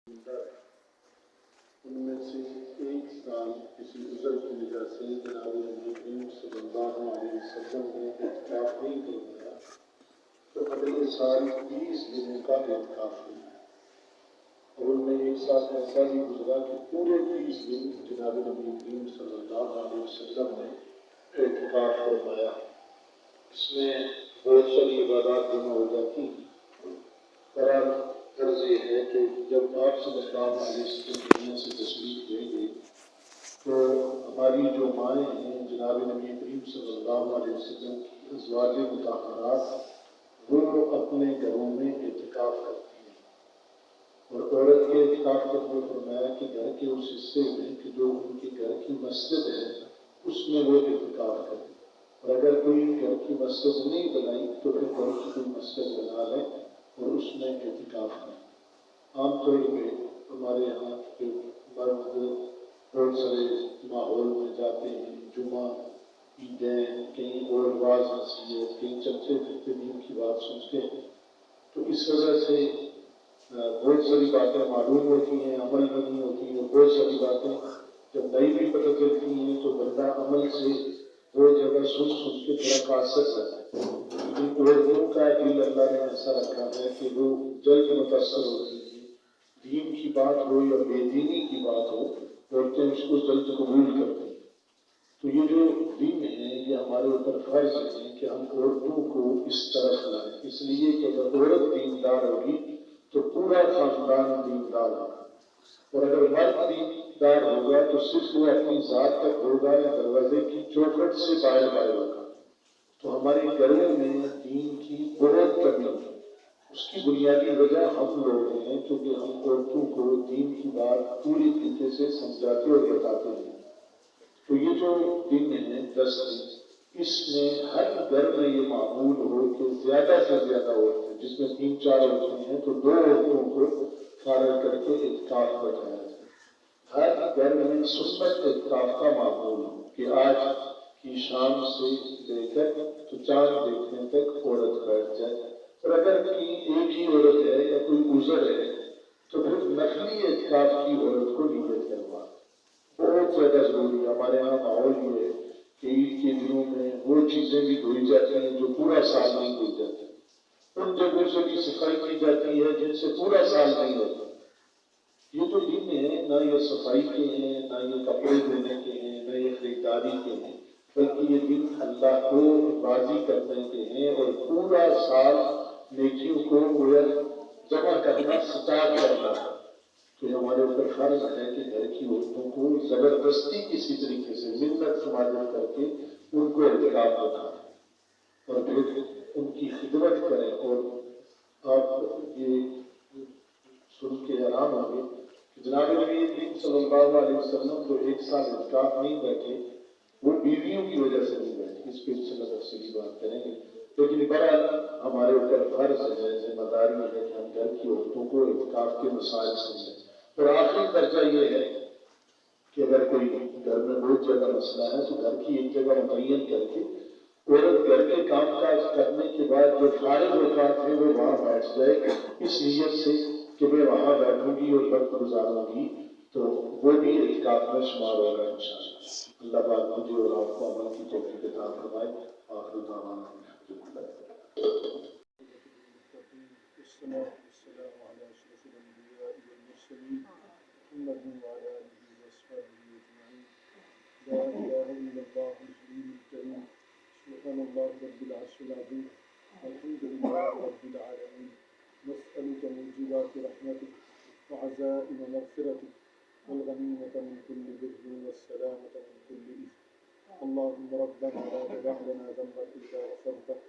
ان میں سے ایک سال کسی عذر کی وجہ سے جناب نبی کریم صلی اللہ علیہ وسلم نے اعتکاف نہیں کروایا، تو اگلے سال 20 دنوں کا اعتکاف ہوا ہے۔ اور ان میں ایک سال ایسا بھی گزرا کہ پورے 30 دن جناب نبی کریم صلی اللہ علیہ وسلم نے اعتکاف کروایا۔ اس میں بہت ساری عبادات جمع ہو جاتی ہیں۔ قرآن غرض یہ ہے کہ جب آپ صلی اللہ علیہ وسلم دنیا سے تشریف لیں گے تو ہماری جو مائیں ہیں جناب نبی کریم صلی اللہ علیہ وسلم کی ازواج مطہرات، وہ اپنے گھروں میں اعتکاف کرتی ہیں۔ اور عورت کے اعتکاف کے پر فرمایا کہ گھر کے اس حصے میں کہ جو ان کے گھر کی مسجد ہے اس میں وہ اعتکاف کریں، اور اگر کوئی گھر کی مسجد نہیں بنائی تو پھر گھر کی کوئی مسجد بنا لیں اور اس میں اعتکاف کریں۔ عام طور پہ ہمارے یہاں کے مرد بہت سارے ماحول میں جاتے ہیں، جمعہ، عیدیں، کہیں اور واز نصیحت، کہیں چلتے پھرتے دین کی بات سنتے ہیں، تو اس وجہ سے بہت ساری باتیں معلوم ہوتی ہیں، عمل میں نہیں ہوتی ہیں۔ بہت ساری باتیں جب نئی بھی پتہ چلتی ہیں تو بندہ عمل سے وہ جگہ سن کے تھوڑا قاصر رہتا ہے۔ لیکن عورتوں کا دل اللہ نے ایسا رکھا ہے کہ وہ جلد متاثر ہوتی ہیں، دین کی بات ہو یا بے دینی کی بات ہو، عورتیں اس کو جلد قبول کرتی ہیں۔ تو یہ جو دین ہے یہ ہمارے اوپر فرض ہے کہ ہم عورتوں کو اس طرف لائیں، اس لیے کہ اگر عورت دیندار ہوگی تو پورا خاندان دیندار ہوگا، اور اگر مرد دیندار ہوگا تو صرف وہ اپنی ذات تک ہوگا یا دروازے کی چوکھٹ سے باہر ہوگا۔ تو ہمارے گھروں میں دین کی بہت کمی ہے۔ اس کی بنیادی وجہ ہم لوگ ہیں، کیونکہ ہم عورتوں کو دین کی بات پوری طریقے سے سمجھاتے اور بتاتے ہیں۔ تو یہ جو دن ہے 10 دن، اس میں ہر گھر میں یہ معمول ہو کہ زیادہ سے زیادہ عورتیں، جس میں 3-4 عورتیں ہیں تو 2 عورتوں کو فارغ کر کے اعتکاف بٹھایا جائے۔ ہر گھر میں سنت اعتکاف کا معمول ہو کہ آج کی شام سے لے کر تو چاند دیکھنے تک عورت بیٹھ جائے، اور اگر ایک ہی عورت ہے یا کوئی عذر ہے تو پھر نقلی اعتکاف کی عورت کو نیت کروا، بہت زیادہ ضروری ہے۔ ہمارے یہاں ماحول یہ ہے کہ عید کے دنوں میں وہ چیزیں بھی دھوئی جاتی ہیں جو پورا سال نہیں دھوئی جاتی، ان جگہوں سے بھی صفائی کی جاتی ہے جن سے پورا سال نہیں ہوتا۔ یہ جو دن ہے نہ یہ صفائی کے ہیں، نہ یہ کپڑے دھونے کے ہیں، نہ یہ خریداری کے ہیں، بلکہ یہ دن اللہ کو راضی کرنے کے ہیں اور پورا سال نیکیوں کو جمع کرنا، سٹاک کرنا۔ تو یہ ہمارے اوپر فرض ہے کہ گھر کی عورتوں کو زبردستی کسی طریقے سے منت سماجت کر کے ان کو اعتکاف بنائیں اور پھر ان کی خدمت کریں۔ اور آپ یہ سن کے حیران ہوں گے کہ جناب نبی کریم صلی اللہ علیہ وسلم جو 1 سال اعتکاف نہیں بیٹھے، وہ بیویوں کی وجہ سے نہیں بیٹھے، اس پہ انشاءاللہ تفصیلی بات کریں گے۔ لیکن بہرحال ہمارے اوپر فرض ہے، ذمہ داری ہے کہ ہم گھر کی عورتوں کو اعتکاف کے مسائل سمجھیں۔ اور آخری درجہ یہ ہے کہ اگر کوئی گھر میں بہت جگہ مسئلہ ہے تو گھر کی ایک جگہ متعین کر کے عورت گھر کے کام کاج کرنے کے بعد جو فارغ اوقات ہے وہ وہاں بیٹھ جائے، اس نیت سے کہ میں وہاں بیٹھوں گی اور وقت گزاروں گی، تو وہ بھی اعتکاف میں شمار ہوگا انشاءاللہ۔ اللہ پاک مجھے اور آپ کو عمل کی توفیق عطا فرمائے۔ آخر دعوانا الحمدللہ۔ والصلاة والسلام على أشرف الأنبياء والمرسلين محمد وعلى آله وأصحابه أجمعين. لا إله إلا الله الحليم الكريم، سبحان الله رب العرش العظيم، الحمد لله رب العالمين. نسألك موجبات رحمتك وعزائم مغفرتك والغنيمة من كل بر والسلامة من كل إثم. اللهم ربنا لا تدع لنا ذنبا إلا غفرته،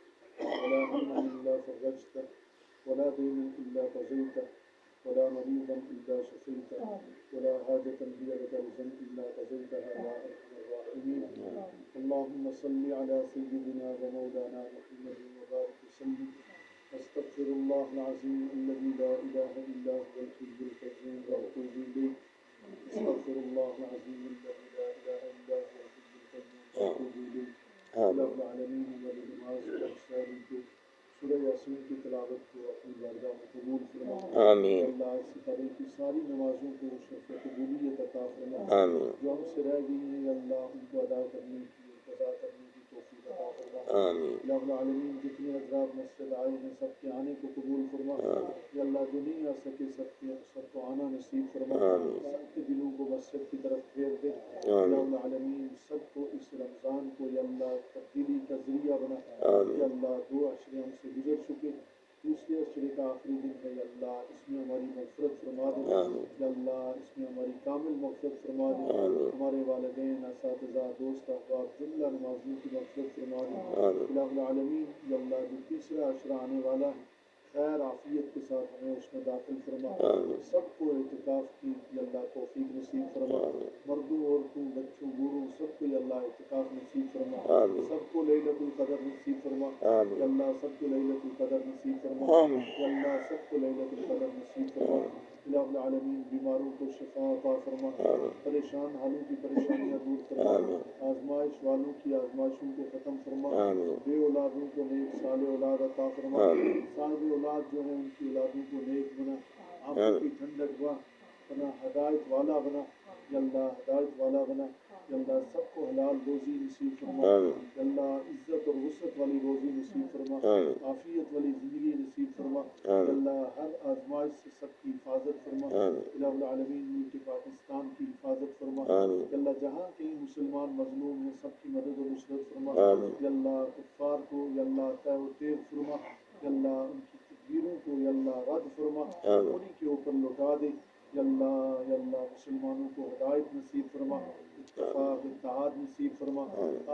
ولا هما إلا فرجته، ولا دينا إلا قضيته، ولا مريضا إلا شفيته، ولا حاجة هي لك رضا إلا قضيتها يا أرحم الراحمين. اللهم صل على سيدنا ومولانا محمد وبارك وسلم. أستغفر الله العظيم الذي لا إله إلا هو الحي القيوم وأتوب إليه. أستغفر الله العظيم الذي لا إله إلا هو الحي القيوم وأتوب إليه. رب العالمین والی نماز کو ساری کو سورہ یاسین کی تلاوت کو اپنی بارگاہ میں قبول فرما۔ آمین۔ اللہ اس طرح کی ساری نمازوں کو شرف قبولیت عطا فرما. آمین جو ہم سے رہ گئی ہیں یا اللہ ان کو ادا کرنے کی قضا کرنے کی توفیق عطا فرما. آمین الہ العالمین جتنے حضرات مسجد آئے ہیں سب کے آنے کو قبول فرما. یا اللہ جو نہیں آ سکے سب کو آنا نصیب فرما. سب کے دلوں کو مسجد کی طرف پھیر دے. الہ العالمین سب کو اس رمضان کو یا اللہ تبدیلی کا ذریعہ بنا. یا اللہ 2 عشرے ہم سے گزر چکے، دوسرے عشرے کا آخری دن ہے یا اللہ اس میں ہماری مغفرت فرما دے. یا اللہ اس میں ہماری کامل مغفرت فرما دے. ہمارے والدین، اساتذہ، دوست، احباب، جملہ نمازیوں کی مغفرت فرما دے. الہ العالمین یا اللہ جو تیسرا عشرہ آنے والا ہے خیر عافیت کے ساتھ ہمیں اس میں داخل فرما. سب کو اعتکاف کی یا اللہ توفیق نصیب فرما. مردوں، عورتوں، بچوں، بوڑھوں سب کو یا اللہ اعتکاف نصیب فرما. سب کو لیلۃ القدر نصیب فرما. یا اللہ سب کو لیلۃ القدر نصیب فرما. یا اللہ سب کو لیلۃ القدر نصیب فرما. الہ العالمین بیماروں کو شفا عطا فرما. پریشان حالوں کی پریشانیاں دور فرما. آزمائش والوں کی آزمائشوں کو ختم فرما. بے اولادوں کو نیک صالح اولاد عطا فرما. صاحب اولاد جو ہیں ان کی اولادوں کو نیک بنا. آنکھوں کی ٹھنڈک بنا. ہدایت والا بنا. یا اللہ ہدایت والا بنا. یا اللہ سب کو حلال روزی نصیب فرما. یا اللہ عزت اور وسعت والی روزی نصیب فرما. عافیت والی زندگی نصیب فرما. یا اللہ ہر آزمائش سے سب کی حفاظت فرما. الہ العالمین ملک پاکستان کی حفاظت فرما. یا اللہ جہاں کہیں مسلمان مظلوم ہیں سب کی مدد و نصرت فرما. یا اللہ کفار کو یا اللہ طے و تیغ فرما. یا اللہ ان کی تدبیروں کو یا اللہ رد فرما. انہیں کے اوپر لوٹا دے. یا اللہ مسلمانوں کو ہدایت نصیب فرما. اتفاق اتحاد نصیب فرما.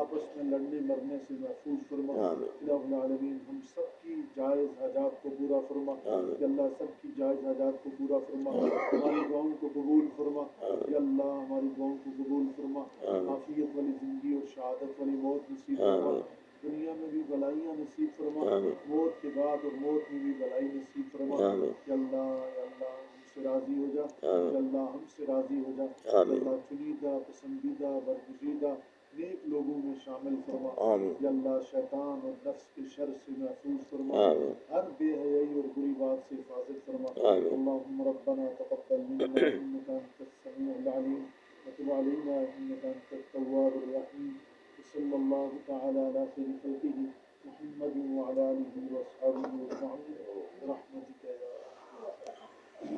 آپس میں لڑنے مرنے سے محفوظ فرما. الہ العالمین ہم سب کی جائز حاجات کو پورا فرما. یا اللہ سب کی جائز حاجات کو پورا فرما. ہماری دعاؤں کو قبول فرما. یا اللہ ہماری دعاؤں کو قبول فرما. عافیت والی زندگی اور شہادت والی موت نصیب فرما. دنیا میں بھی بلائیاں نصیب فرما. موت کے بعد اور موت میں بھی بلائی نصیب فرما. یا اللہ ہم سے راضی ہو جا. یا اللہ ہم سے راضی ہو جا. یا اللہ چنیدہ پسندیدہ برگزیدہ نیک لوگوں میں شامل فرما. یا اللہ شیطان اور نفس کے شر سے محفوظ فرما. ہر بے حیائی اور بری بات سے حفاظت فرما. اللہم ربنا تقبل منا انک انت السمیع العلیم وتب علینا انک انت التواب الرحیم. صلی اللہ تعالی علی خیر خلقہ محمد وعلی آلہ واصحابہ اجمعین برحمتک یا